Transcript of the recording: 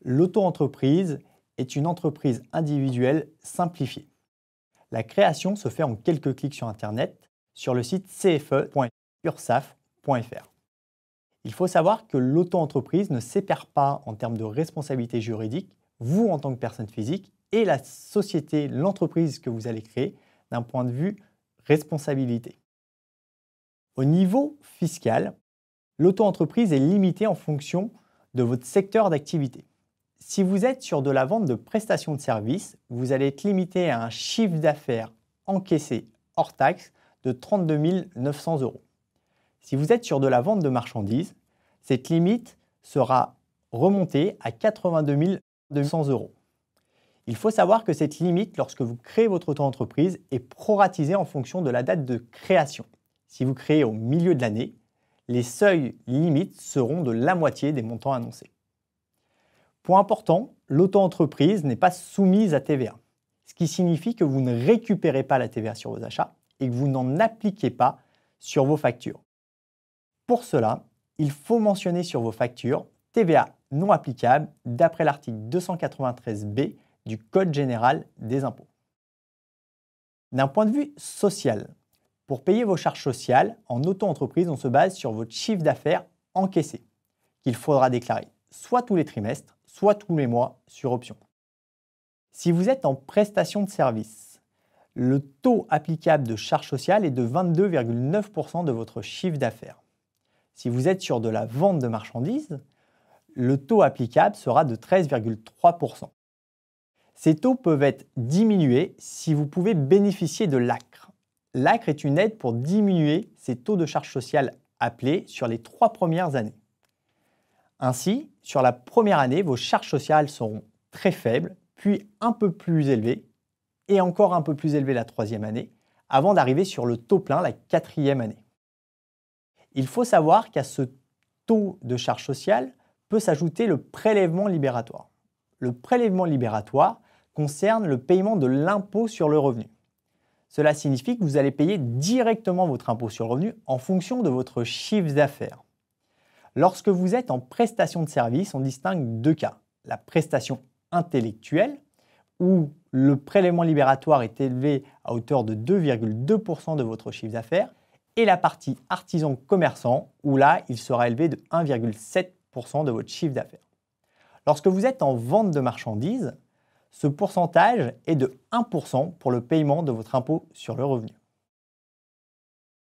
L'auto-entreprise est une entreprise individuelle simplifiée. La création se fait en quelques clics sur Internet sur le site cfe.ursaf.fr. Il faut savoir que l'auto-entreprise ne sépare pas en termes de responsabilité juridique, vous en tant que personne physique, et la société, l'entreprise que vous allez créer d'un point de vue responsabilité. Au niveau fiscal, l'auto-entreprise est limitée en fonction de votre secteur d'activité. Si vous êtes sur de la vente de prestations de services, vous allez être limité à un chiffre d'affaires encaissé hors taxe de 32 900 euros. Si vous êtes sur de la vente de marchandises, cette limite sera remontée à 82 200 euros. Il faut savoir que cette limite, lorsque vous créez votre auto-entreprise, est proratisée en fonction de la date de création. Si vous créez au milieu de l'année, les seuils limites seront de la moitié des montants annoncés. Point important, l'auto-entreprise n'est pas soumise à TVA, ce qui signifie que vous ne récupérez pas la TVA sur vos achats et que vous n'en appliquez pas sur vos factures. Pour cela, il faut mentionner sur vos factures TVA non applicable d'après l'article 293B du Code général des impôts. D'un point de vue social, pour payer vos charges sociales, en auto-entreprise, on se base sur votre chiffre d'affaires encaissé, qu'il faudra déclarer soit tous les trimestres, soit tous les mois sur option. Si vous êtes en prestation de service, le taux applicable de charges sociales est de 22,9% de votre chiffre d'affaires. Si vous êtes sur de la vente de marchandises, le taux applicable sera de 13,3%. Ces taux peuvent être diminués si vous pouvez bénéficier de l'ACRE. L'ACRE est une aide pour diminuer ces taux de charges sociales appelés sur les 3 premières années. Ainsi, sur la première année, vos charges sociales seront très faibles, puis un peu plus élevées, et encore un peu plus élevées la 3e année, avant d'arriver sur le taux plein la 4e année. Il faut savoir qu'à ce taux de charges sociales peut s'ajouter le prélèvement libératoire. Le prélèvement libératoire concerne le paiement de l'impôt sur le revenu. Cela signifie que vous allez payer directement votre impôt sur le revenu en fonction de votre chiffre d'affaires. Lorsque vous êtes en prestation de service, on distingue 2 cas. La prestation intellectuelle, où le prélèvement libératoire est élevé à hauteur de 2,2% de votre chiffre d'affaires, et la partie artisan-commerçant, où là, il sera élevé de 1,7% de votre chiffre d'affaires. Lorsque vous êtes en vente de marchandises, ce pourcentage est de 1% pour le paiement de votre impôt sur le revenu.